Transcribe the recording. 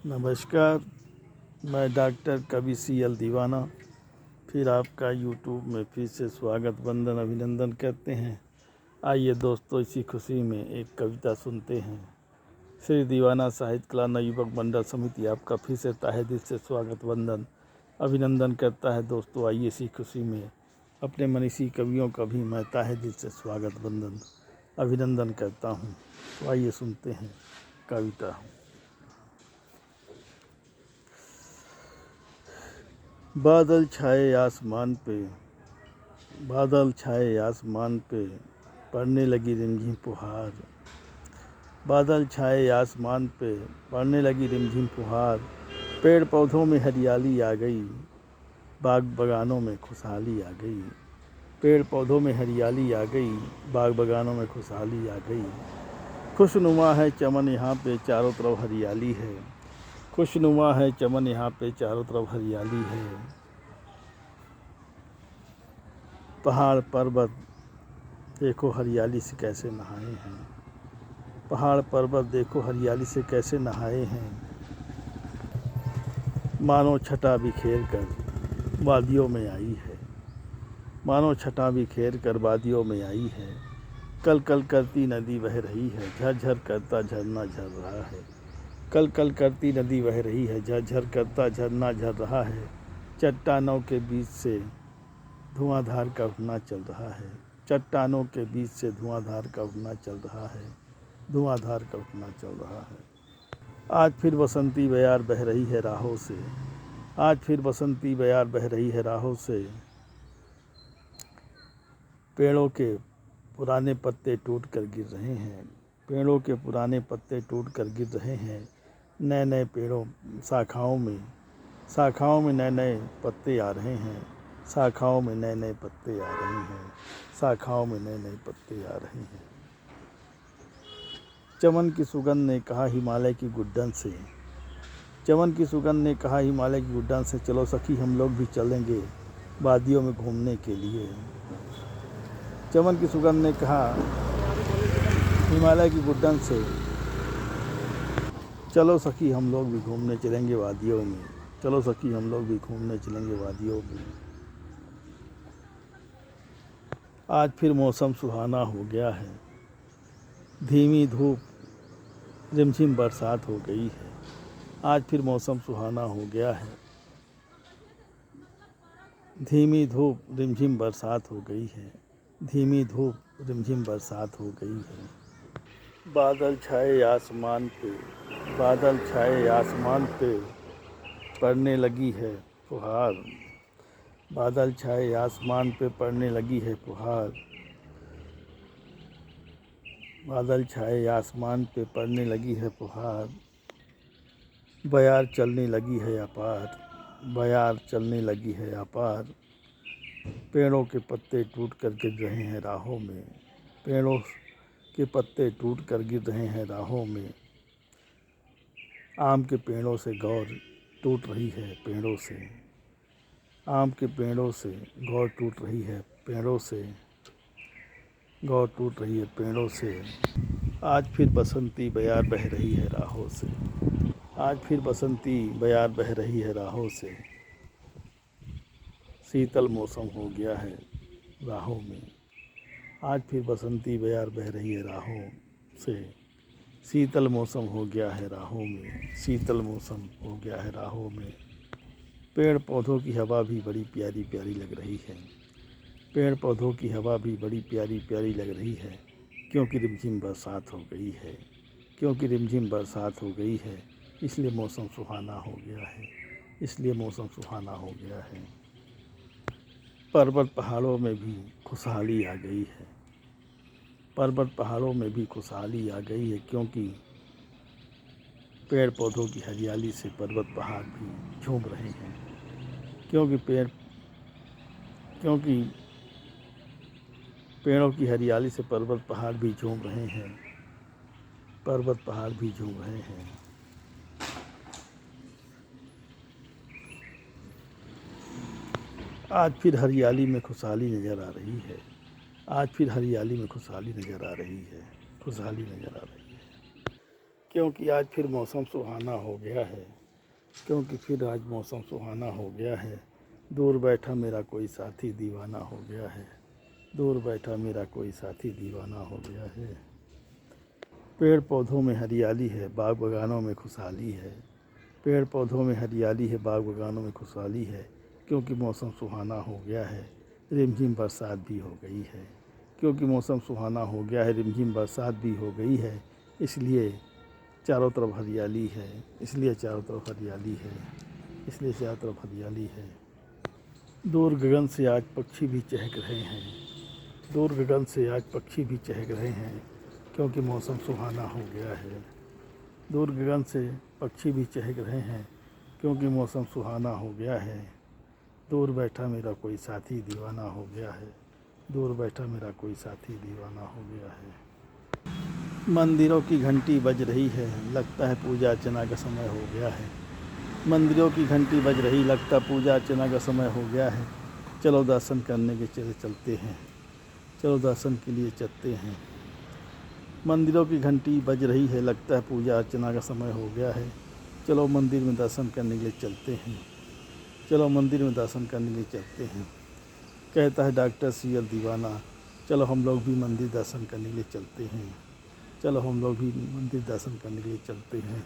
नमस्कार, मैं डॉक्टर कवि CL दीवाना फिर आपका यूट्यूब में फिर से स्वागत वंदन अभिनंदन करते हैं। आइए दोस्तों, इसी खुशी में एक कविता सुनते हैं। श्री दीवाना साहित्य कला नवयुवक मंडल समिति आपका फिर से तहे दिल से स्वागत वंदन अभिनंदन करता है। दोस्तों आइए इसी खुशी में अपने मनीषी कवियों का भी मैं तहे दिल से स्वागत वंदन अभिनंदन करता हूँ। तो आइए सुनते हैं कविता। बादल छाए आसमान पे, बादल छाए आसमान पे, पड़ने लगी रिमझिम फुहार। बादल छाए आसमान पे, पड़ने लगी रिमझिम फुहार। पेड़ पौधों में हरियाली आ गई, बाग बगानों में खुशहाली आ गई। पेड़ पौधों में हरियाली आ गई, बाग बगानों में खुशहाली आ गई। खुशनुमा है चमन यहाँ पे, चारों तरफ हरियाली है। खुशनुमा है चमन यहाँ पे, चारों तरफ हरियाली है। पहाड़ पर्वत देखो हरियाली से कैसे नहाए हैं। पहाड़ पर्वत देखो हरियाली से कैसे नहाए हैं। मानो छटा बिखेर कर वादियों में आई है। मानो छटा बिखेर कर वादियों में आई है। कल कल करती नदी बह रही है, झरझर करता झरना झर रहा है। कल कल करती नदी बह रही है, झरझर करता झरना झर रहा है। चट्टानों के बीच से धुआंधार का उठना चल रहा है। चट्टानों के बीच से धुआंधार का उठना चल रहा है। धुआंधार का उठना चल रहा है। आज फिर बसंती बयार बह रही है राहों से। आज फिर बसंती बयार बह रही है राहों से। पेड़ों के पुराने पत्ते टूट कर गिर रहे हैं। पेड़ों के पुराने पत्ते टूट कर गिर रहे हैं। नए नए पेड़ों शाखाओं में नए नए पत्ते आ रहे हैं। शाखाओं में नए नए पत्ते आ रहे हैं। शाखाओं में नए नए पत्ते आ रहे हैं। चमन की सुगंध ने कहा हिमालय की गुड्डन से। चमन की सुगंध ने कहा हिमालय की गुड्डन से, चलो सखी हम लोग भी चलेंगे वादियों में घूमने के लिए। चमन की सुगंध ने कहा हिमालय की गुड्डन से, चलो सखी हम लोग भी घूमने चलेंगे वादियों में। चलो सखी हम लोग भी घूमने चलेंगे वादियों में। आज फिर मौसम सुहाना हो गया है। धीमी धूप रिमझिम बरसात हो गई है। आज फिर मौसम सुहाना हो गया है। धीमी धूप रिमझिम बरसात हो गई है। धीमी धूप रिमझिम बरसात हो गई है। बादल छाए आसमान पे, बादल छाए आसमान पे, पड़ने लगी है फुहार। बादल छाए आसमान पे, पड़ने लगी है फुहार। बादल छाए आसमान पे, पड़ने लगी है फुहार। बयार चलने लगी है अपार। बयार चलने लगी है अपार। पेड़ों के पत्ते टूट कर गिर रहे हैं राहों में। पेड़ों के पत्ते टूट कर गिर रहे हैं राहों में। आम के पेड़ों से गौर टूट रही है पेड़ों से। आम के पेड़ों से गौर टूट रही है पेड़ों से। गौर टूट रही है पेड़ों से। आज फिर बसंती बयार बह रही है राहों से। आज फिर बसंती बयार बह रही है राहों से। शीतल मौसम हो गया है राहों में। आज फिर बसंती बयार बह रही है राहों से। शीतल मौसम हो गया है राहों में। शीतल मौसम हो गया है राहों में। पेड़ पौधों की हवा भी बड़ी प्यारी प्यारी लग रही है। पेड़ पौधों की हवा भी बड़ी प्यारी प्यारी लग रही है, क्योंकि रिमझिम बरसात हो गई है। क्योंकि रिमझिम बरसात हो गई है, इसलिए मौसम सुहाना हो गया है। इसलिए मौसम सुहाना हो गया है। पर्वत पहाड़ों में भी खुशहाली आ गई है। पर्वत पहाड़ों में भी खुशहाली आ गई है, क्योंकि पेड़ पौधों की हरियाली से पर्वत पहाड़ भी झूम रहे हैं। क्योंकि पेड़ों की हरियाली से पर्वत पहाड़ भी झूम रहे हैं। पर्वत पहाड़ भी झूम रहे हैं। आज फिर हरियाली में खुशहाली नज़र आ रही है। आज फिर हरियाली में खुशहाली नज़र आ रही है। खुशहाली नज़र आ रही है। क्योंकि आज फिर मौसम सुहाना हो गया है, क्योंकि फिर आज मौसम सुहाना हो गया है। दूर बैठा मेरा कोई साथी दीवाना हो गया है, दूर बैठा मेरा कोई साथी दीवाना हो गया है। पेड़ पौधों में हरियाली है, बाग बगानों में खुशहाली है। पेड़ पौधों में हरियाली है, बाग बगानों में खुशहाली है, क्योंकि मौसम सुहाना हो गया है। रिमझिम बरसात भी हो गई है, क्योंकि मौसम सुहाना हो गया है, रिमझिम बरसात भी हो गई है। इसलिए चारों तरफ हरियाली है, इसलिए चारों तरफ हरियाली है, इसलिए चारों तरफ हरियाली है। दूर गगन से आज पक्षी भी चहक रहे हैं, दूर गगन से आज पक्षी भी चहक रहे हैं, क्योंकि मौसम सुहाना हो गया है। दूर गगन से पक्षी भी चहक रहे हैं, क्योंकि मौसम सुहाना हो गया है। दूर बैठा मेरा कोई साथी दीवाना हो गया है, दूर बैठा मेरा कोई साथी दीवाना हो गया है। मंदिरों की घंटी बज रही है, लगता है पूजा अर्चना का समय हो गया है। मंदिरों की घंटी बज रही, लगता पूजा अर्चना का समय हो गया है। चलो दर्शन करने के चलते हैं, चलो दर्शन के लिए चलते हैं। मंदिरों की घंटी बज रही है, लगता है पूजा अर्चना का समय हो गया है। चलो मंदिर में दर्शन करने के लिए चलते हैं, चलो मंदिर में दर्शन करने के लिए चलते हैं। कहता है डॉक्टर सीएल दीवाना, चलो हम लोग भी मंदिर दर्शन करने के लिए चलते हैं, चलो हम लोग भी मंदिर दर्शन करने के लिए चलते हैं।